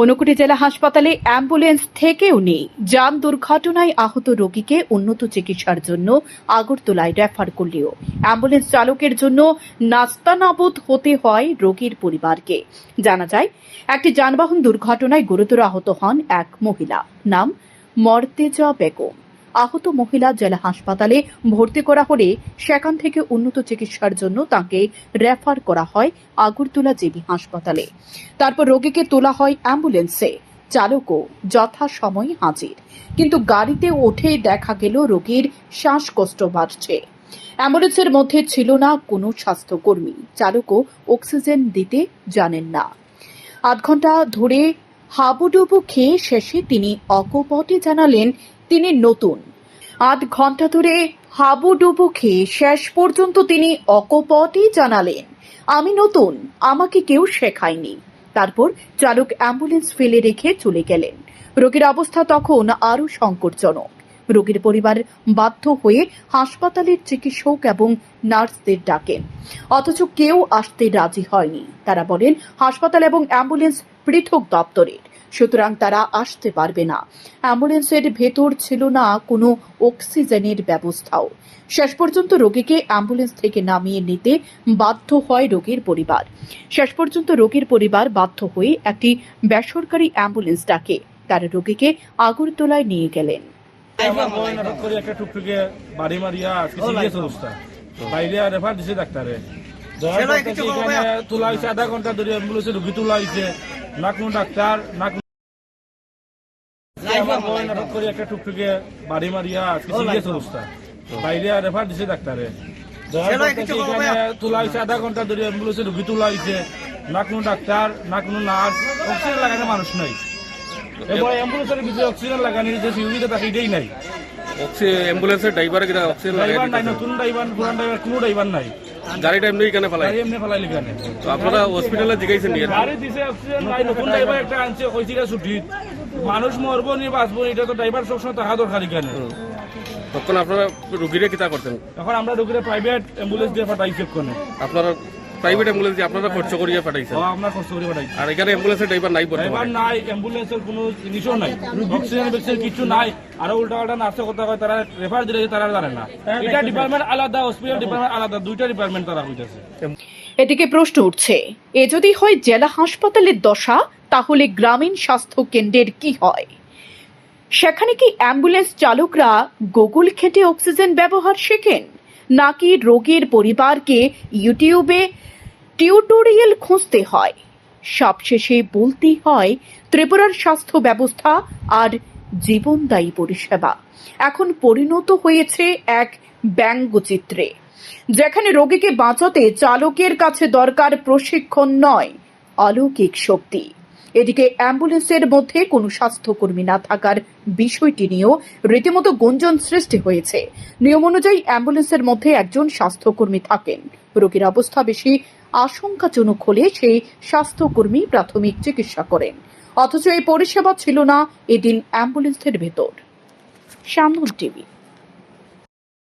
ঊনকোটি জেলা হাসপাতালে অ্যাম্বুলেন্স থেকেও নেই। যান দুর্ঘটনায় আহত রোগীকে উন্নত চিকিৎসার জন্য আগরতলায় রেফার করলেও অ্যাম্বুলেন্স চালকের জন্য নাস্তানাবুদ হতে হয় রোগীর পরিবারকে। জানা যায়, একটি যানবাহন দুর্ঘটনায় গুরুতর আহত হন এক মহিলা, নাম মর্তেজা বেগম। আহত মহিলা জেলা হাসপাতালে ভর্তি করা হলে সেখান থেকে উন্নত চিকিৎসার জন্য তাকে রেফার করা হয় আগরতলা জেবি হাসপাতালে। তারপর রোগীকে তোলা হয় অ্যাম্বুলেন্সে। চালকও যথাসময়ে হাজির, কিন্তু গাড়িতে উঠে দেখা গেল রোগীর শ্বাসকষ্ট বাড়ছে। অ্যাম্বুলেন্সের মধ্যে ছিল না কোনো স্বাস্থ্যকর্মী। চালকও অক্সিজেন দিতে জানেন না। আধ ঘন্টা ধরে হাবুডুবু খেয়ে শেষে তিনি অকপটে জানালেন তিনি নতুন। আধ ঘন্টা ধরে হাবুডুবু খেয়ে শেষ পর্যন্ত তিনি অকপটে জানালেন, আমি নতুন, আমাকে কেউ শেখায়নি। তারপর চালক অ্যাম্বুলেন্স ফেলে রেখে চলে গেলেন। রোগীর অবস্থা তখন আরও সংকটজনক। রোগীর পরিবার বাধ্য হয়ে হাসপাতালের চিকিৎসক এবং নার্সদের ডাকেন, অথচ কেউ আসতে রাজি হয়নি। তারা বলেন হাসপাতাল এবং অ্যাম্বুলেন্স পৃথক দপ্তরের, সুতরাং তারা আসতে পারবে না। অ্যাম্বুলেন্সের ভেতর ছিল না কোনো অক্সিজেনের ব্যবস্থাও। শেষ পর্যন্ত রোগীকে অ্যাম্বুলেন্স থেকে নামিয়ে নিতে বাধ্য হয় রোগীর পরিবার। শেষ পর্যন্ত রোগীর পরিবার বাধ্য হয়ে একটি বেসরকারি অ্যাম্বুলেন্স ডাকে। তারা রোগীকে আগরতলায় নিয়ে গেলেন। আমার বোন হঠাৎ করে একটা টুকটুকে বাড়ি মারিয়া আজকে সিরিয়াস অবস্থা, বাইরে রেফার দিছে ডাক্তারে। এখানে তোলা হয়েছে আধা ঘন্টা ধরে অ্যাম্বুলেন্সে রুগী তোলা হয়েছে, না কোনো ডাক্তার না কোনো। আমার বোন হঠাৎ করে একটা টুকটুকে বাড়ি মারিয়া আজকে সিরিয়াস অবস্থা, বাইরে রেফার দিছে ডাক্তারে। এখানে তোলা হয়েছে আধা ঘন্টা ধরে অ্যাম্বুলেন্সে রুগী তোলা হয়েছে, না কোনো ডাক্তার না কোনো নার্স, অক্সিজেন লাগানো মানুষ নাই। এবার অ্যাম্বুলেন্সের ভিতরে অক্সিজেন লাগানি যে সুবিধা থাকে এটাই নাই। অ্যাম্বুলেন্সের ড্রাইভার কিনা অক্সিজেন ড্রাইভার নাই, নতুন ড্রাইভার পুরান ড্রাইভার কোনো ড্রাইভার নাই। গাড়িটা এমনি এখানে ফেলাই গাড়ি এমনি ফেলাইলি কেন? তো আপনারা হসপিটালে জিজ্ঞাসেন নি? গাড়ি দিছে অক্সিজেন নাই, নতুন ড্রাইভার একটা আনছে কইছিল ছুটি। মানুষ মরবো নি বাঁচবো, এটা তো ড্রাইভার সবসময় টাকা দরকার কেন? তখন আপনারা রুগীরা কিতা করতেন? এখন আমরা রোগীরা প্রাইভেট অ্যাম্বুলেন্স দিয়ে পাঠাইছি কেন? আপনারা প্রাইভেট অ্যাম্বুলেন্স দিয়ে আপনারা খরচ করিয়ে পাঠাইছেন? আমরা কষ্ট করে পাঠাইছি। আর এখানে অ্যাম্বুলেন্সের ড্রাইভার নাই ড্রাইভার বর্তমানে? নাই, অ্যাম্বুলেন্সের কোনো জিনিসও নাই, অক্সিজেন বেক্সিজেন কিছু নাই। আরো উল্টা পাল্টা নার্সের কথা কয়, তারা রেফার দিলে তারা জানে না। এটা ডিপার্টমেন্ট আলাদা, হসপিটাল ডিপার্টমেন্ট আলাদা, দুইটা ডিপার্টমেন্ট তারা হইতেছে। এদিকে প্রশ্ন উঠছে, এ যদি হয় জেলা হাসপাতালের দশা, তাহলে গ্রামীণ স্বাস্থ্য কেন্দ্রের কি হয়? সেখানে কি অ্যাম্বুলেন্স চালকরা গুগল ঘেঁটে অক্সিজেন ব্যবহার শেখেন, নাকি রোগীর পরিবারকে ইউটিউবে টিউটোরিয়াল খুঁজতে হয়? সবশেষে বলতেই হয়, ত্রিপুরার স্বাস্থ্য ব্যবস্থা আর জীবনদায়ী পরিষেবা এখন পরিণত হয়েছে এক ব্যঙ্গচিত্রে, যেখানে রোগীকে বাঁচাতে চালকের কাছে দরকার প্রশিক্ষণ নয়, অলৌকিক শক্তি। এদিকে অ্যাম্বুলেন্সের মধ্যে কোনো স্বাস্থ্যকর্মী না থাকার বিষয়টি নিয়েও রীতিমতো গুঞ্জন সৃষ্টি হয়েছে। নিয়ম অনুযায়ী অ্যাম্বুলেন্সের মধ্যে একজন স্বাস্থ্যকর্মী থাকেন। রোগীর অবস্থা বেশি আশঙ্কাজনক হলে সেই স্বাস্থ্যকর্মী প্রাথমিক চিকিৎসা করেন, অথচ এই পরিষেবা ছিল না এদিন অ্যাম্বুলেন্সের ভেতর। শ্যামল টিভি।